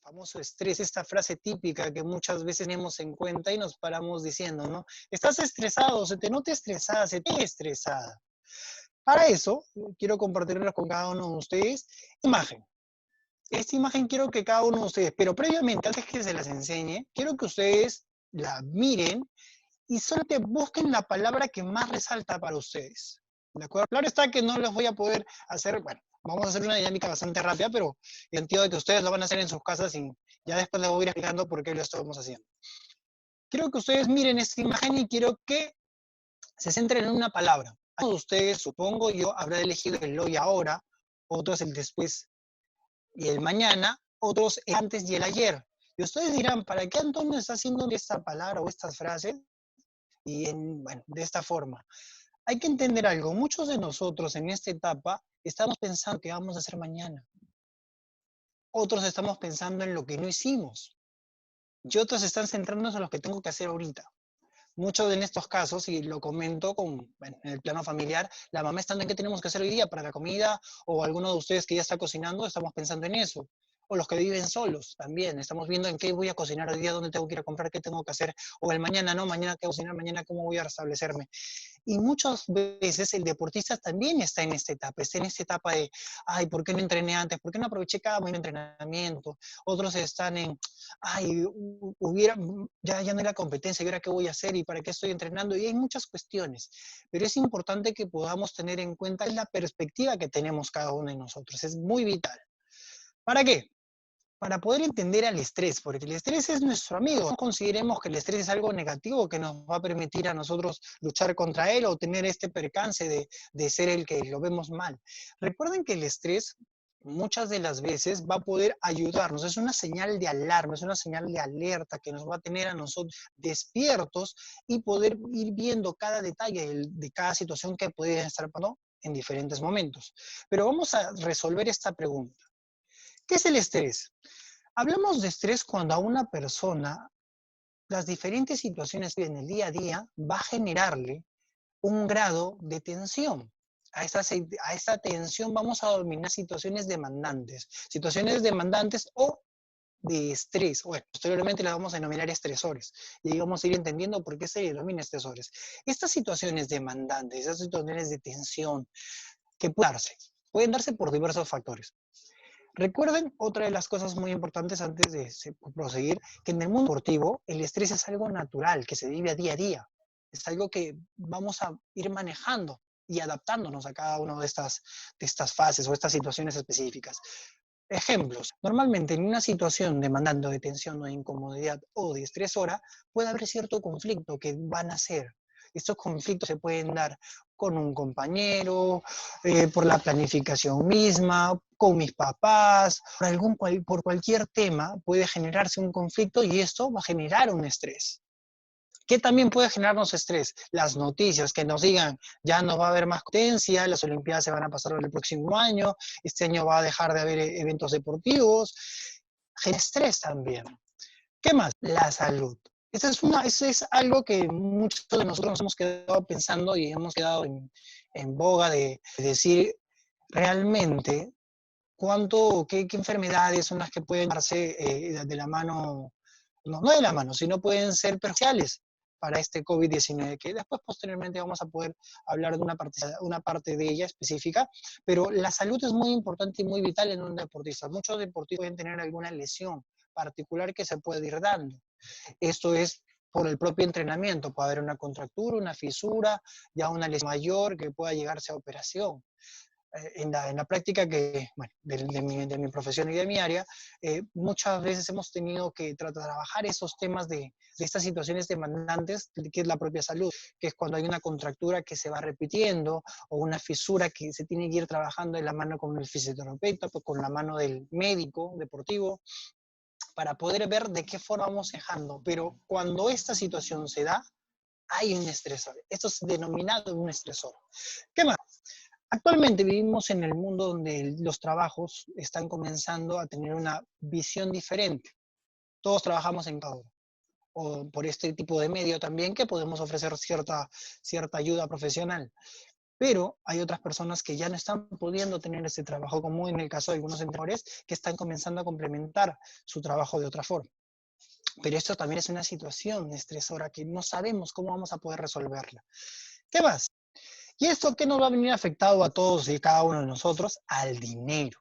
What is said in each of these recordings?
famoso estrés, esta frase típica que muchas veces tenemos en cuenta y nos paramos diciendo, ¿no? Estás estresado, se te nota estresada, se te ve estresada. Para eso, quiero compartirles con cada uno de ustedes imagen. Esta imagen quiero que cada uno de ustedes, pero previamente, antes que se las enseñe, quiero que ustedes la miren y solamente busquen la palabra que más resalta para ustedes. ¿De acuerdo? Claro está que no les voy a poder hacer, bueno, vamos a hacer una dinámica bastante rápida, pero en el sentido de que ustedes lo van a hacer en sus casas y ya después les voy a ir explicando por qué lo estamos haciendo. Quiero que ustedes miren esta imagen y quiero que se centren en una palabra. Algunos de ustedes, supongo yo, habrá elegido el hoy ahora, otros el después y el mañana, otros el antes y el ayer. Y ustedes dirán, ¿para qué Antonio está haciendo esta palabra o estas frases? Y bueno, de esta forma. Hay que entender algo, muchos de nosotros en esta etapa estamos pensando qué vamos a hacer mañana. Otros estamos pensando en lo que no hicimos. Y otros están centrándonos en lo que tengo que hacer ahorita. Muchos en estos casos, y lo comento bueno, en el plano familiar, la mamá está en qué tenemos que hacer hoy día para la comida, o alguno de ustedes que ya está cocinando, estamos pensando en eso. O los que viven solos también, estamos viendo en qué voy a cocinar hoy día, dónde tengo que ir a comprar, qué tengo que hacer, o el mañana, no, mañana qué cocinar, mañana cómo voy a restablecerme. Y muchas veces el deportista también está en esta etapa de, ay, ¿por qué no entrené antes? ¿Por qué no aproveché cada buen entrenamiento? Otros están en, ay, ya no era competencia, ¿y ahora qué voy a hacer? ¿Y para qué estoy entrenando? Y hay muchas cuestiones, pero es importante que podamos tener en cuenta la perspectiva que tenemos cada uno de nosotros, es muy vital. ¿Para qué? Para poder entender al estrés, porque el estrés es nuestro amigo. No consideremos que el estrés es algo negativo que nos va a permitir a nosotros luchar contra él o tener este percance de ser el que lo vemos mal. Recuerden que el estrés muchas de las veces va a poder ayudarnos, es una señal de alarma, es una señal de alerta que nos va a tener a nosotros despiertos y poder ir viendo cada detalle de cada situación que puede estar pasando en diferentes momentos. Pero vamos a resolver esta pregunta. ¿Qué es el estrés? Hablamos de estrés cuando a una persona las diferentes situaciones que en el día a día va a generarle un grado de tensión. A esta tensión vamos a dominar situaciones demandantes o de estrés. Bueno, posteriormente las vamos a denominar estresores. Y ahí vamos a ir entendiendo por qué se denomina estresores. Estas situaciones demandantes, estas situaciones de tensión que pueden darse por diversos factores. Recuerden otra de las cosas muy importantes antes de proseguir, que en el mundo deportivo el estrés es algo natural, que se vive a día. Es algo que vamos a ir manejando y adaptándonos a cada una de estas fases o estas situaciones específicas. Ejemplos. Normalmente en una situación demandando de tensión o de incomodidad o de estresora, puede haber cierto conflicto que van a ser. Estos conflictos se pueden dar con un compañero, por la planificación misma, con mis papás, por cualquier tema puede generarse un conflicto y esto va a generar un estrés. ¿Qué también puede generarnos estrés? Las noticias que nos digan, ya no va a haber más competencia, las Olimpiadas se van a pasar el próximo año, este año va a dejar de haber eventos deportivos. Genera estrés también. ¿Qué más? La salud. Eso es algo que muchos de nosotros nos hemos quedado pensando y hemos quedado en boga de decir realmente qué enfermedades son las que pueden darse de la mano, no de la mano, sino pueden ser perjudiciales para este COVID-19, que después posteriormente vamos a poder hablar de una parte de ella específica, pero la salud es muy importante y muy vital en un deportista. Muchos deportistas pueden tener alguna lesión particular que se puede ir dando. Esto es por el propio entrenamiento, puede haber una contractura, una fisura, ya una lesión mayor que pueda llegarse a operación. En la práctica bueno, de mi profesión y de mi área, muchas veces hemos tenido que trabajar esos temas de estas situaciones demandantes, que es la propia salud, que es cuando hay una contractura que se va repitiendo o una fisura que se tiene que ir trabajando de la mano con el fisioterapeuta, pues con la mano del médico deportivo, para poder ver de qué forma vamos dejando. Pero cuando esta situación se da, hay un estresor. Esto es denominado un estresor. ¿Qué más? Actualmente vivimos en el mundo donde los trabajos están comenzando a tener una visión diferente. Todos trabajamos en cloud o por este tipo de medio también que podemos ofrecer cierta ayuda profesional. Pero hay otras personas que ya no están pudiendo tener ese trabajo, como en el caso de algunos entrenadores que están comenzando a complementar su trabajo de otra forma. Pero esto también es una situación estresora que no sabemos cómo vamos a poder resolverla. ¿Qué más? ¿Y esto qué nos va a venir afectado a todos y cada uno de nosotros? Al dinero.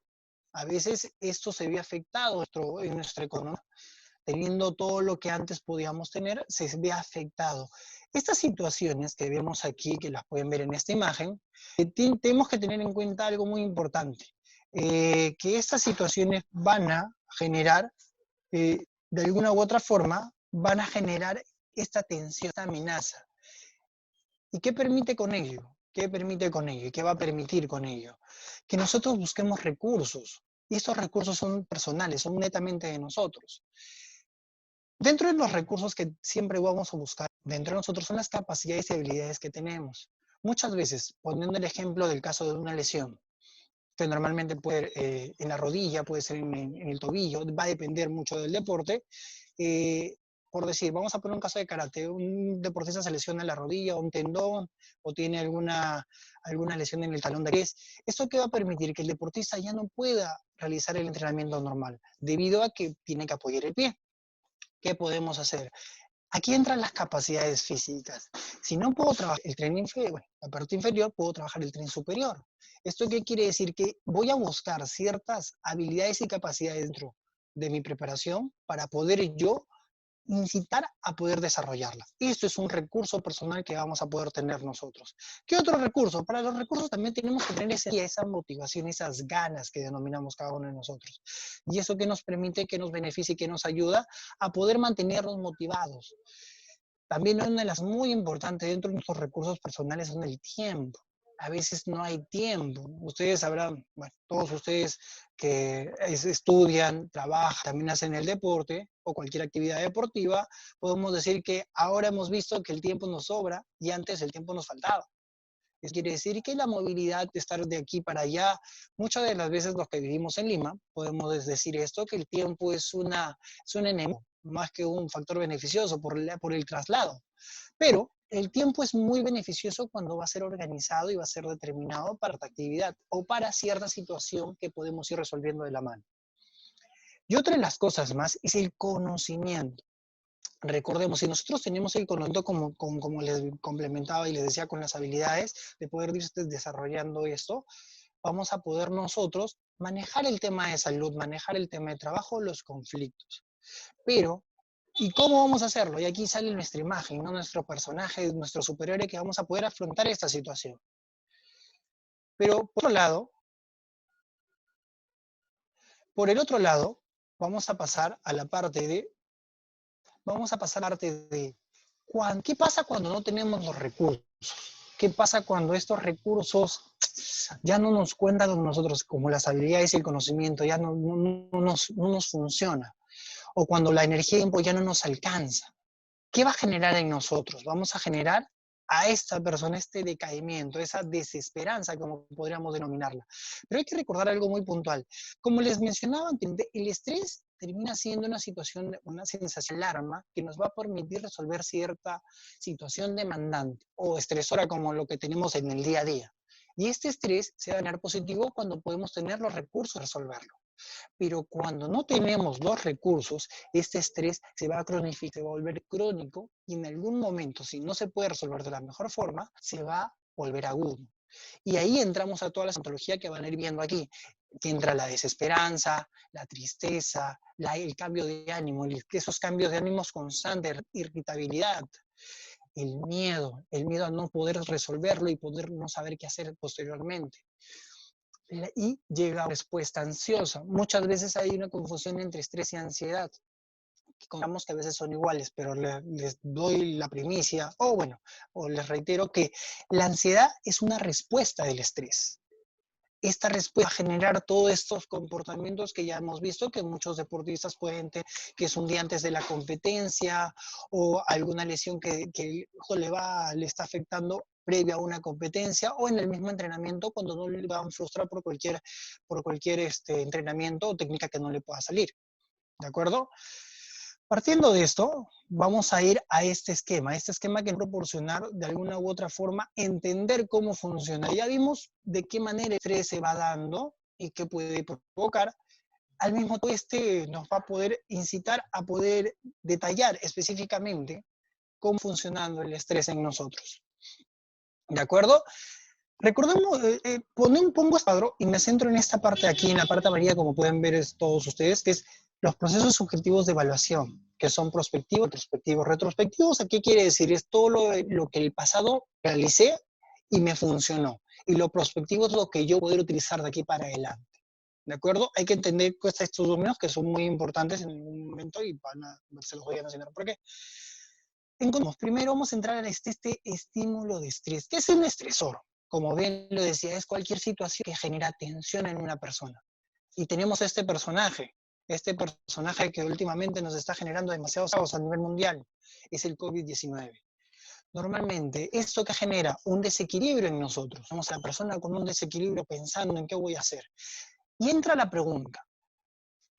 A veces esto se ve afectado en nuestra economía. Teniendo todo lo que antes podíamos tener, se ve afectado. Estas situaciones que vemos aquí, que las pueden ver en esta imagen, tenemos que tener en cuenta algo muy importante, que estas situaciones van a generar, de alguna u otra forma, van a generar esta tensión, esta amenaza. ¿Y qué permite con ello? ¿Qué permite con ello? ¿Y qué va a permitir con ello? Que nosotros busquemos recursos. Y estos recursos son personales, son netamente de nosotros. Dentro de los recursos que siempre vamos a buscar dentro de nosotros son las capacidades y habilidades que tenemos. Muchas veces, poniendo el ejemplo del caso de una lesión, que normalmente puede ser en la rodilla, puede ser en el tobillo, va a depender mucho del deporte. Eh, por decir, vamos a poner un caso de karate, un deportista se lesiona la rodilla o un tendón o tiene alguna lesión en el talón de Aquiles. ¿Esto qué va a permitir? Que el deportista ya no pueda realizar el entrenamiento normal, debido a que tiene que apoyar el pie. ¿Qué podemos hacer? Aquí entran las capacidades físicas. Si no puedo trabajar el tren inferior, bueno, la parte inferior, puedo trabajar el tren superior. ¿Esto qué quiere decir? Que voy a buscar ciertas habilidades y capacidades dentro de mi preparación para poder yo incitar a poder desarrollarla. Esto es un recurso personal que vamos a poder tener nosotros. ¿Qué otro recurso? Para los recursos también tenemos que tener esa motivación, esas ganas que denominamos cada uno de nosotros. Y eso que nos permite, que nos beneficia y que nos ayuda a poder mantenernos motivados. También una de las muy importantes dentro de nuestros recursos personales son el tiempo. A veces no hay tiempo. Ustedes sabrán, bueno, todos ustedes que estudian, trabajan, también hacen el deporte o cualquier actividad deportiva, podemos decir que ahora hemos visto que el tiempo nos sobra y antes el tiempo nos faltaba. Eso quiere decir que la movilidad de estar de aquí para allá, muchas de las veces los que vivimos en Lima, podemos decir esto, que el tiempo es un enemigo, más que un factor beneficioso por el traslado. Pero el tiempo es muy beneficioso cuando va a ser organizado y va a ser determinado para la actividad o para cierta situación que podemos ir resolviendo de la mano. Y otra de las cosas más es el conocimiento. Recordemos, si nosotros tenemos el conocimiento como les complementaba y les decía con las habilidades de poder ir desarrollando esto, vamos a poder nosotros manejar el tema de salud, manejar el tema de trabajo, los conflictos. Pero, ¿y cómo vamos a hacerlo? Y aquí sale nuestra imagen, ¿no? Nuestro personaje, nuestro superhéroe que vamos a poder afrontar esta situación. Pero, por el otro lado, vamos a pasar a la parte de ¿qué pasa cuando no tenemos los recursos? ¿Qué pasa cuando estos recursos ya no nos cuentan con nosotros, como las habilidades y el conocimiento, ya no nos funciona? O cuando la energía y el tiempo ya no nos alcanza. ¿Qué va a generar en nosotros? Vamos a generar a esta persona este decaimiento, esa desesperanza, como podríamos denominarla. Pero hay que recordar algo muy puntual. Como les mencionaba antes, el estrés termina siendo una situación, una sensación de alarma que nos va a permitir resolver cierta situación demandante o estresora como lo que tenemos en el día a día. Y este estrés se va a ganar positivo cuando podemos tener los recursos para resolverlo. Pero cuando no tenemos los recursos, este estrés se va a cronificar, se va a volver crónico y en algún momento, si no se puede resolver de la mejor forma, se va a volver agudo. Y ahí entramos a toda la sintomatología que van a ir viendo aquí, que entra la desesperanza, la tristeza, el cambio de ánimo, esos cambios de ánimos constantes, irritabilidad, el miedo a no poder resolverlo y poder no saber qué hacer posteriormente. Y llega a respuesta ansiosa. Muchas veces hay una confusión entre estrés y ansiedad, que contamos que a veces son iguales, pero les doy la primicia, o les reitero que la ansiedad es una respuesta del estrés. Esta respuesta va a generar todos estos comportamientos que ya hemos visto que muchos deportistas pueden tener, que es un día antes de la competencia o alguna lesión que le está afectando previa a una competencia o en el mismo entrenamiento cuando no le van a frustrar por cualquier entrenamiento o técnica que no le pueda salir. ¿De acuerdo? Partiendo de esto, vamos a ir a este esquema que proporcionar de alguna u otra forma, entender cómo funciona. Ya vimos de qué manera el estrés se va dando y qué puede provocar. Al mismo tiempo, nos va a poder incitar a poder detallar específicamente cómo funcionando el estrés en nosotros. ¿De acuerdo? Recordemos, pongo este cuadro y me centro en esta parte de aquí, en la parte amarilla, como pueden ver todos ustedes, que es los procesos subjetivos de evaluación, que son prospectivos, retrospectivos. Retrospectivos, ¿a qué quiere decir? Es todo lo que el pasado realicé y me funcionó. Y lo prospectivo es lo que yo poder utilizar de aquí para adelante. ¿De acuerdo? Hay que entender estos números que son muy importantes en un momento y se los voy a mencionar por qué. Primero vamos a entrar a este estímulo de estrés. ¿Qué es un estresor? Como bien lo decía, es cualquier situación que genera tensión en una persona. Y tenemos este personaje que últimamente nos está generando demasiados caos a nivel mundial, es el COVID-19. Normalmente, esto que genera un desequilibrio en nosotros, somos la persona con un desequilibrio pensando en qué voy a hacer. Y entra la pregunta,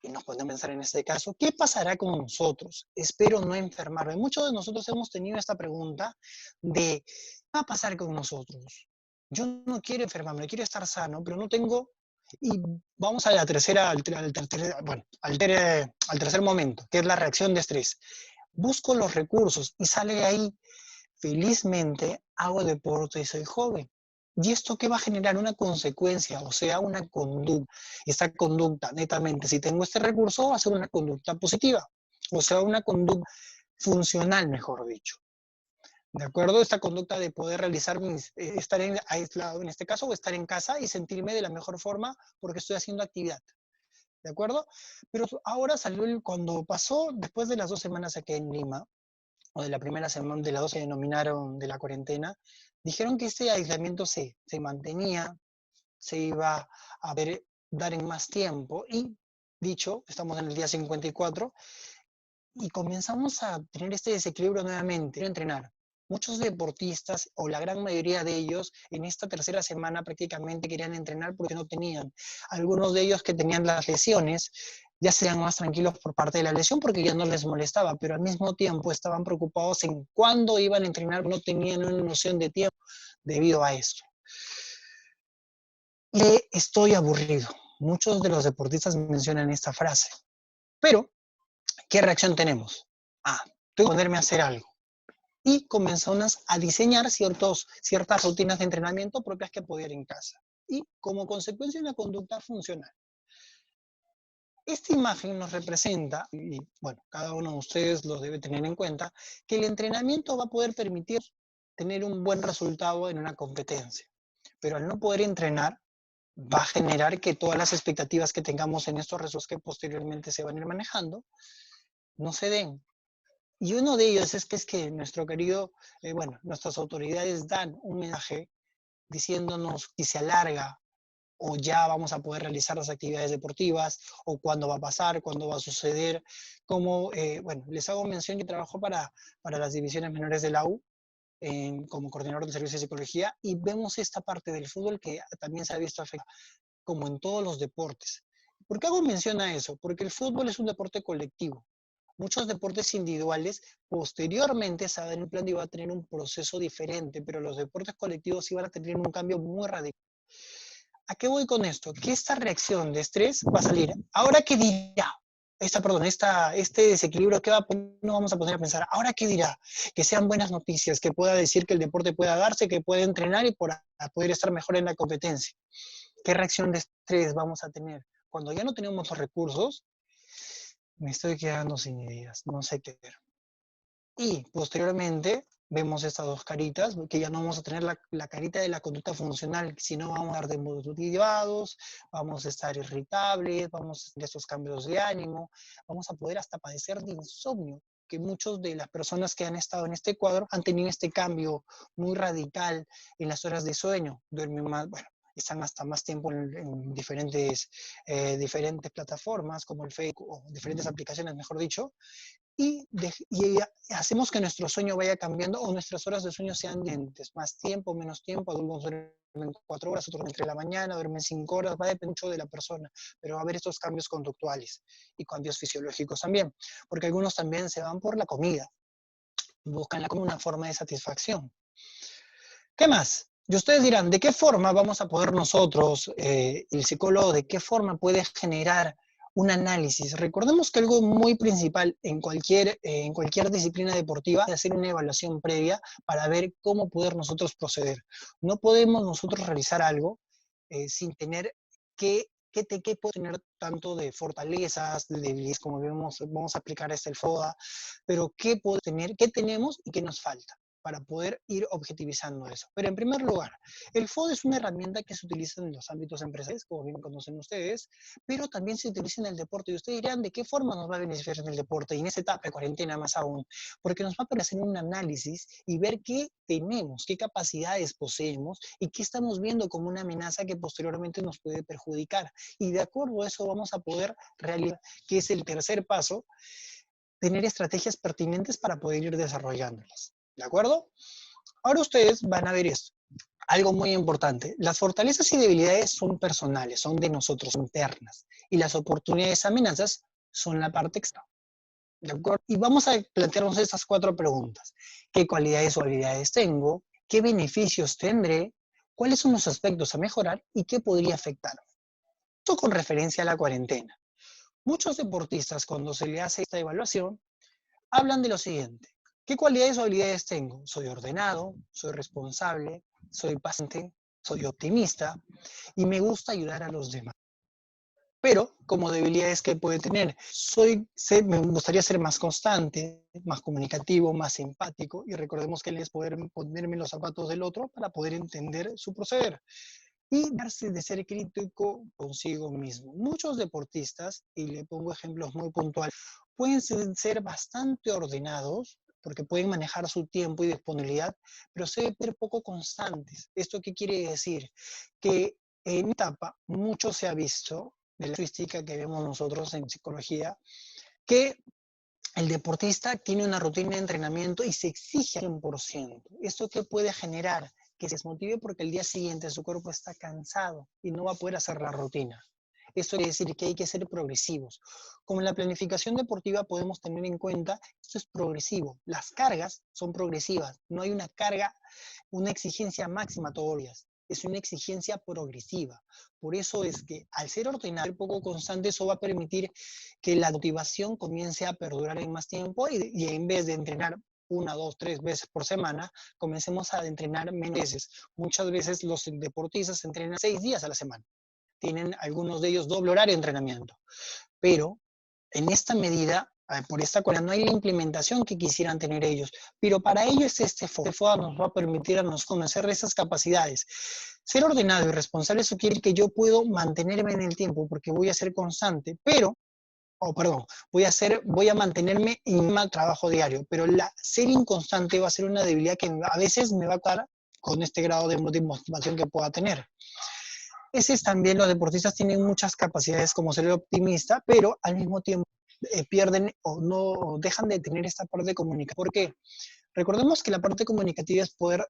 y nos podemos pensar en este caso, ¿qué pasará con nosotros? Espero no enfermarme. Muchos de nosotros hemos tenido esta pregunta de, ¿qué va a pasar con nosotros? Yo no quiero enfermarme, quiero estar sano, pero no tengo... Y vamos a la tercera, al tercer momento, que es la reacción de estrés. Busco los recursos y sale ahí, felizmente, hago deporte y soy joven. ¿Y esto qué va a generar? Una consecuencia, o sea, una conducta. Esta conducta, netamente, si tengo este recurso, va a ser una conducta positiva, o sea, una conducta funcional, mejor dicho. ¿De acuerdo? Esta conducta de poder realizar estar aislado en este caso, o estar en casa y sentirme de la mejor forma porque estoy haciendo actividad. ¿De acuerdo? Pero ahora salió, cuando pasó, después de las 2 semanas aquí en Lima, o de la primera semana, de las 2 se denominaron de la cuarentena, dijeron que este aislamiento se mantenía, se iba a dar en más tiempo y, dicho, estamos en el día 54 y comenzamos a tener este desequilibrio nuevamente, entrenar. Muchos deportistas, o la gran mayoría de ellos, en esta tercera semana prácticamente querían entrenar porque no tenían. Algunos de ellos que tenían las lesiones, ya sean más tranquilos por parte de la lesión porque ya no les molestaba, pero al mismo tiempo estaban preocupados en cuándo iban a entrenar, no tenían una noción de tiempo debido a esto. Le estoy aburrido. Muchos de los deportistas mencionan esta frase. Pero, ¿qué reacción tenemos? Tengo que ponerme a hacer algo. Y comenzamos a diseñar ciertas rutinas de entrenamiento propias que poder en casa. Y como consecuencia una conducta funcional. Esta imagen nos representa, y bueno, cada uno de ustedes lo debe tener en cuenta, que el entrenamiento va a poder permitir tener un buen resultado en una competencia. Pero al no poder entrenar, va a generar que todas las expectativas que tengamos en estos resultados que posteriormente se van a ir manejando, no se den. Y uno de ellos es que nuestro querido, nuestras autoridades dan un mensaje diciéndonos si se alarga o ya vamos a poder realizar las actividades deportivas, o cuándo va a pasar, cuándo va a suceder. Como, les hago mención que trabajo para las divisiones menores de la U, como coordinador de servicios de psicología, y vemos esta parte del fútbol que también se ha visto afectada, como en todos los deportes. ¿Por qué hago mención a eso? Porque el fútbol es un deporte colectivo. Muchos deportes individuales posteriormente se van a un plan y va a tener un proceso diferente, pero los deportes colectivos iban a tener un cambio muy radical. ¿A qué voy con esto? Que esta reacción de estrés va a salir. ¿Ahora qué dirá? Este desequilibrio, no vamos a poner a pensar? ¿Ahora qué dirá? Que sean buenas noticias, que pueda decir que el deporte pueda darse, que pueda entrenar y poder estar mejor en la competencia. ¿Qué reacción de estrés vamos a tener? Cuando ya no tenemos los recursos, me estoy quedando sin ideas, no sé qué ver. Y posteriormente vemos estas dos caritas, que ya no vamos a tener la carita de la conducta funcional, sino vamos a estar desmotivados, vamos a estar irritables, vamos a tener estos cambios de ánimo, vamos a poder hasta padecer de insomnio, que muchas de las personas que han estado en este cuadro han tenido este cambio muy radical en las horas de sueño, duermen más, están hasta más tiempo en diferentes plataformas como el Facebook, o diferentes aplicaciones, mejor dicho, y hacemos que nuestro sueño vaya cambiando o nuestras horas de sueño sean diferentes, más tiempo, menos tiempo, algunos duermen 4 horas, otros entre la mañana, duermen 5 horas, va a depender mucho de la persona, pero va a haber estos cambios conductuales y cambios fisiológicos también, porque algunos también se van por la comida, buscan como una forma de satisfacción. ¿Qué más? Y ustedes dirán, ¿de qué forma vamos a poder nosotros, el psicólogo, de qué forma puede generar un análisis? Recordemos que algo muy principal en cualquier disciplina deportiva es hacer una evaluación previa para ver cómo poder nosotros proceder. No podemos nosotros realizar algo sin tener qué puede tener tanto de fortalezas, de debilidades, como vamos a aplicar el FODA, pero qué puede tener, qué tenemos y qué nos falta para poder ir objetivizando eso. Pero en primer lugar, el FOD es una herramienta que se utiliza en los ámbitos empresariales, como bien conocen ustedes, pero también se utiliza en el deporte. Y ustedes dirán, ¿de qué forma nos va a beneficiar en el deporte? Y en esta etapa de cuarentena más aún, porque nos va a permitir hacer un análisis y ver qué tenemos, qué capacidades poseemos y qué estamos viendo como una amenaza que posteriormente nos puede perjudicar. Y de acuerdo a eso vamos a poder realizar, que es el tercer paso, tener estrategias pertinentes para poder ir desarrollándolas. ¿De acuerdo? Ahora ustedes van a ver esto. Algo muy importante. Las fortalezas y debilidades son personales, son de nosotros, internas. Y las oportunidades, amenazas, son la parte externa. ¿De acuerdo? Y vamos a plantearnos estas 4 preguntas. ¿Qué cualidades o habilidades tengo? ¿Qué beneficios tendré? ¿Cuáles son los aspectos a mejorar? ¿Y qué podría afectar? Esto con referencia a la cuarentena. Muchos deportistas, cuando se le hace esta evaluación, hablan de lo siguiente. ¿Qué cualidades o habilidades tengo? Soy ordenado, soy responsable, soy paciente, soy optimista y me gusta ayudar a los demás. Pero como debilidades que puede tener, me gustaría ser más constante, más comunicativo, más empático y recordemos que es poder ponerme en los zapatos del otro para poder entender su proceder y darse de ser crítico consigo mismo. Muchos deportistas, y le pongo ejemplos muy puntuales, pueden ser bastante ordenados porque pueden manejar su tiempo y disponibilidad, pero se ven ser poco constantes. ¿Esto qué quiere decir? Que en etapa mucho se ha visto de la estadística que vemos nosotros en psicología, que el deportista tiene una rutina de entrenamiento y se exige al 100%. ¿Esto qué puede generar? Que se desmotive porque el día siguiente su cuerpo está cansado y no va a poder hacer la rutina. Esto quiere decir que hay que ser progresivos. Como en la planificación deportiva podemos tener en cuenta, esto es progresivo. Las cargas son progresivas. No hay una carga, una exigencia máxima todos los días. Es una exigencia progresiva. Por eso es que al ser ordenado, ser poco constante, eso va a permitir que la motivación comience a perdurar en más tiempo y en vez de entrenar 1, 2, 3 veces por semana, comencemos a entrenar menos veces. Muchas veces los deportistas entrenan 6 días a la semana. Tienen algunos de ellos doble horario de entrenamiento. Pero en esta medida, por esta cual no hay la implementación que quisieran tener ellos. Pero para ello es este FODA nos va a permitir a nosotros conocer esas capacidades. Ser ordenado y responsable, eso quiere decir que yo puedo mantenerme en el tiempo porque voy a ser constante, pero voy a mantenerme en mal trabajo diario, pero ser inconstante va a ser una debilidad que a veces me va a dar con este grado de motivación que pueda tener. Ese es también, los deportistas tienen muchas capacidades como ser optimista, pero al mismo tiempo pierden o no dejan de tener esta parte comunicativa. ¿Por qué? Recordemos que la parte comunicativa es poder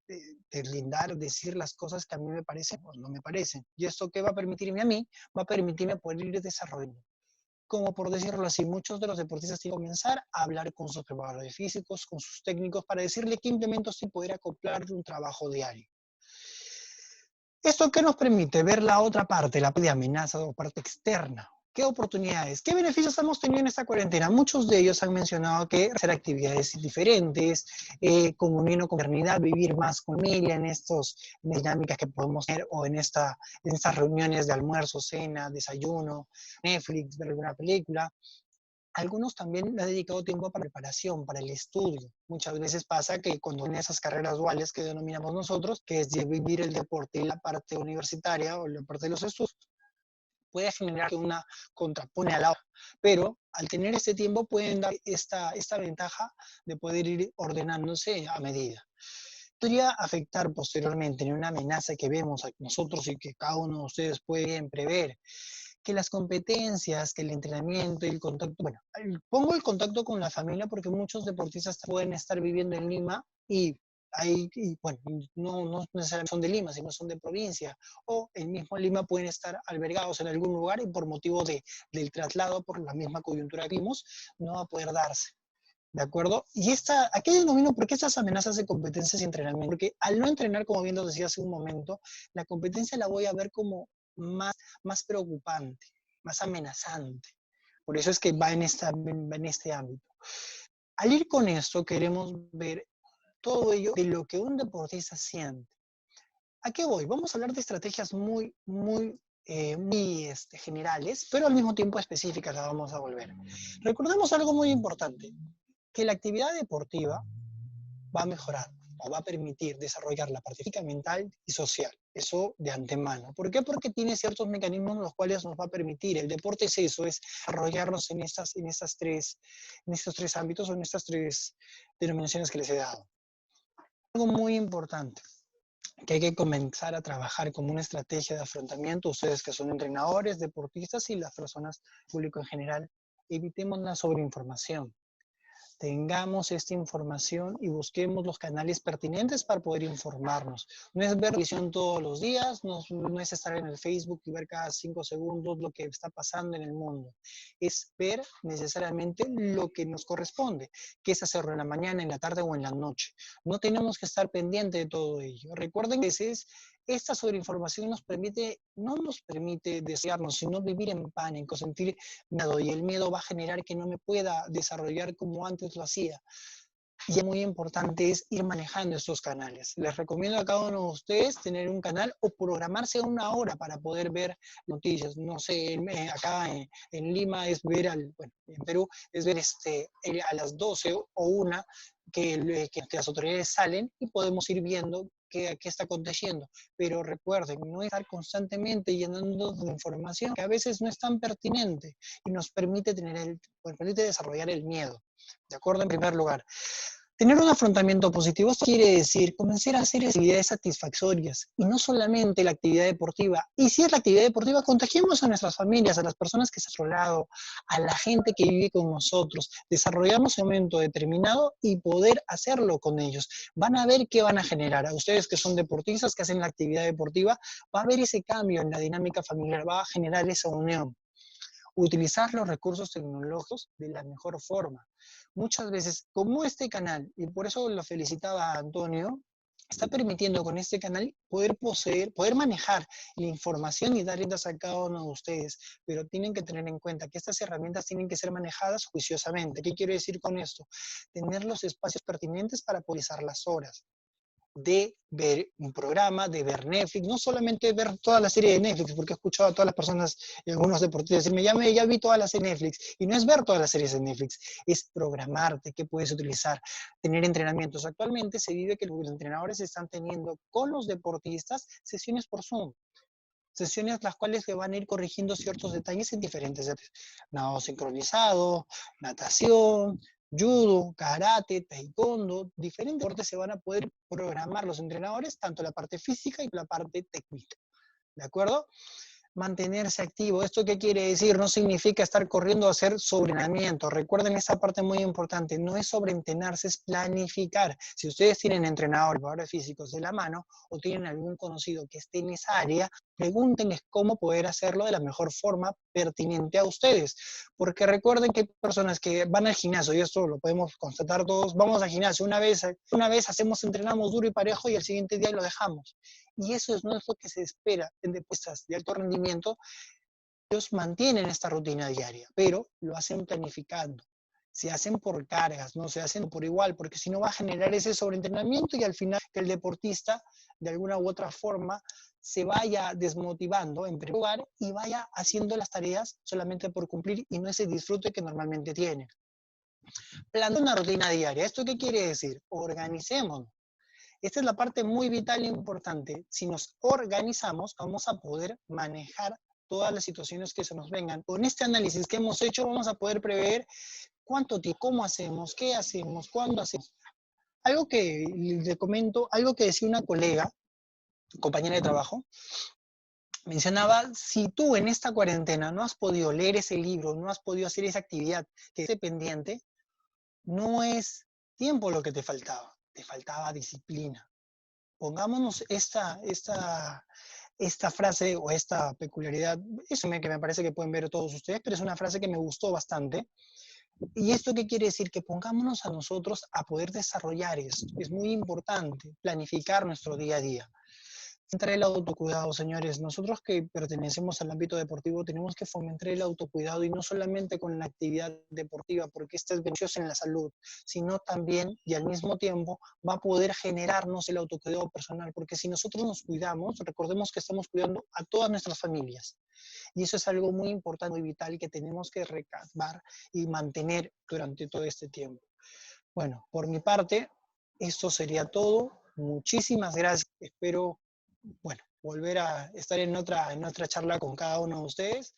deslindar, decir las cosas que a mí me parecen o no me parecen. ¿Y esto qué va a permitirme a mí? Va a permitirme poder ir desarrollando. Como por decirlo así, muchos de los deportistas tienen que comenzar a hablar con sus preparadores físicos, con sus técnicos, para decirle qué implementos sí poder acoplar de un trabajo diario. ¿Esto qué nos permite? Ver la otra parte, la parte de amenaza o parte externa. ¿Qué oportunidades? ¿Qué beneficios hemos tenido en esta cuarentena? Muchos de ellos han mencionado que hacer actividades diferentes, comunión o confraternidad, vivir más con familia en estas dinámicas que podemos tener o en estas reuniones de almuerzo, cena, desayuno, Netflix, ver alguna película. Algunos también le han dedicado tiempo para preparación, para el estudio. Muchas veces pasa que cuando en esas carreras duales que denominamos nosotros, que es de vivir el deporte y la parte universitaria o la parte de los estudios, puede generar que una contrapone a la otra. Pero al tener este tiempo pueden dar esta ventaja de poder ir ordenándose a medida. Podría afectar posteriormente en una amenaza que vemos nosotros y que cada uno de ustedes puede prever, que las competencias, que el entrenamiento y el contacto, bueno, pongo el contacto con la familia porque muchos deportistas pueden estar viviendo en Lima y bueno, no necesariamente son de Lima, sino son de provincia, o en mismo Lima pueden estar albergados en algún lugar y por motivo del traslado, por la misma coyuntura que vimos, no va a poder darse. ¿De acuerdo? Y aquí denomino por qué estas amenazas de competencias y entrenamiento. Porque al no entrenar, como bien lo decía hace un momento, la competencia la voy a ver como más preocupante, más amenazante. Por eso es que va en este ámbito. Al ir con esto, queremos ver todo ello de lo que un deportista siente. ¿A qué voy? Vamos a hablar de estrategias muy generales, pero al mismo tiempo específicas las vamos a volver. Recordemos algo muy importante, que la actividad deportiva va a mejorar o va a permitir desarrollar la parte física, mental y social. Eso de antemano. ¿Por qué? Porque tiene ciertos mecanismos los cuales nos va a permitir. El deporte es eso, es desarrollarnos en estos tres ámbitos o en estas tres denominaciones que les he dado. Algo muy importante que hay que comenzar a trabajar como una estrategia de afrontamiento, ustedes que son entrenadores, deportistas y las personas, público en general, evitemos la sobreinformación. Tengamos esta información y busquemos los canales pertinentes para poder informarnos. No es ver televisión todos los días, no es estar en el Facebook y ver cada 5 segundos lo que está pasando en el mundo. Es ver necesariamente lo que nos corresponde, que es hacerlo en la mañana, en la tarde o en la noche. No tenemos que estar pendientes de todo ello. Recuerden que a veces esta sobreinformación no nos permite desearnos, sino vivir en pánico, sentir miedo, y el miedo va a generar que no me pueda desarrollar como antes lo hacía. Y es muy importante es ir manejando estos canales. Les recomiendo a cada uno de ustedes tener un canal o programarse una hora para poder ver noticias. No sé, acá en Lima es ver, bueno, en Perú es ver a las 12 o 1 que las autoridades salen y podemos ir viendo qué está aconteciendo. Pero recuerden, no estar constantemente llenando de información que a veces no es tan pertinente y nos permite desarrollar el miedo. ¿De acuerdo? En primer lugar. Tener un afrontamiento positivo quiere decir comenzar a hacer actividades satisfactorias y no solamente la actividad deportiva. Y si es la actividad deportiva, contagiemos a nuestras familias, a las personas que están a nuestro lado, a la gente que vive con nosotros. Desarrollamos un momento determinado y poder hacerlo con ellos. Van a ver qué van a generar. A ustedes que son deportistas, que hacen la actividad deportiva, va a haber ese cambio en la dinámica familiar, va a generar esa unión. Utilizar los recursos tecnológicos de la mejor forma. Muchas veces, como este canal, y por eso lo felicitaba a Antonio, está permitiendo con este canal poder manejar la información y dar riendas a cada uno de ustedes, pero tienen que tener en cuenta que estas herramientas tienen que ser manejadas juiciosamente. ¿Qué quiero decir con esto? Tener los espacios pertinentes para utilizar las horas de ver un programa, de ver Netflix, no solamente ver toda la serie de Netflix, porque he escuchado a todas las personas y algunos deportistas decirme, ya vi toda la serie de Netflix, y no es ver todas las series de Netflix, es programarte, qué puedes utilizar, tener entrenamientos. Actualmente se vive que los entrenadores están teniendo con los deportistas sesiones por Zoom, sesiones las cuales se van a ir corrigiendo ciertos detalles en diferentes áreas. Nado sincronizado, natación, judo, karate, taekwondo, diferentes deportes se van a poder programar los entrenadores, tanto la parte física y la parte técnica. ¿De acuerdo? Mantenerse activo. ¿Esto qué quiere decir? No significa estar corriendo a hacer sobreentrenamiento. Recuerden esa parte muy importante. No es sobreentrenarse, es planificar. Si ustedes tienen entrenadores físicos de la mano o tienen algún conocido que esté en esa área, pregúntenles cómo poder hacerlo de la mejor forma pertinente a ustedes. Porque recuerden que hay personas que van al gimnasio, y esto lo podemos constatar todos, vamos al gimnasio, una vez entrenamos duro y parejo y el siguiente día lo dejamos. Y eso no es lo que se espera en deportistas de alto rendimiento. Ellos mantienen esta rutina diaria, pero lo hacen planificando. Se hacen por cargas, no se hacen por igual, porque si no va a generar ese sobreentrenamiento y al final que el deportista, de alguna u otra forma, se vaya desmotivando en primer lugar y vaya haciendo las tareas solamente por cumplir y no ese disfrute que normalmente tiene. Plantea una rutina diaria. ¿Esto qué quiere decir? Organicémonos. Esta es la parte muy vital e importante. Si nos organizamos, vamos a poder manejar todas las situaciones que se nos vengan. Con este análisis que hemos hecho, vamos a poder prever cuánto tiempo, cómo hacemos, qué hacemos, cuándo hacemos. Algo que les comento, algo que decía una colega, compañera de trabajo, mencionaba, si tú en esta cuarentena no has podido leer ese libro, no has podido hacer esa actividad que esté pendiente, no es tiempo lo que te faltaba disciplina. Pongámonos esta frase o esta peculiaridad, que me parece que pueden ver todos ustedes, pero es una frase que me gustó bastante. ¿Y esto qué quiere decir? Que pongámonos a nosotros a poder desarrollar esto. Es muy importante planificar nuestro día a día. Fomentar el autocuidado, señores. Nosotros que pertenecemos al ámbito deportivo tenemos que fomentar el autocuidado y no solamente con la actividad deportiva, porque esta es beneficiosa en la salud, sino también y al mismo tiempo va a poder generarnos el autocuidado personal, porque si nosotros nos cuidamos, recordemos que estamos cuidando a todas nuestras familias. Y eso es algo muy importante, muy vital que tenemos que recalcar y mantener durante todo este tiempo. Bueno, por mi parte, esto sería todo. Muchísimas gracias. Espero, bueno, volver a estar en otra charla con cada uno de ustedes.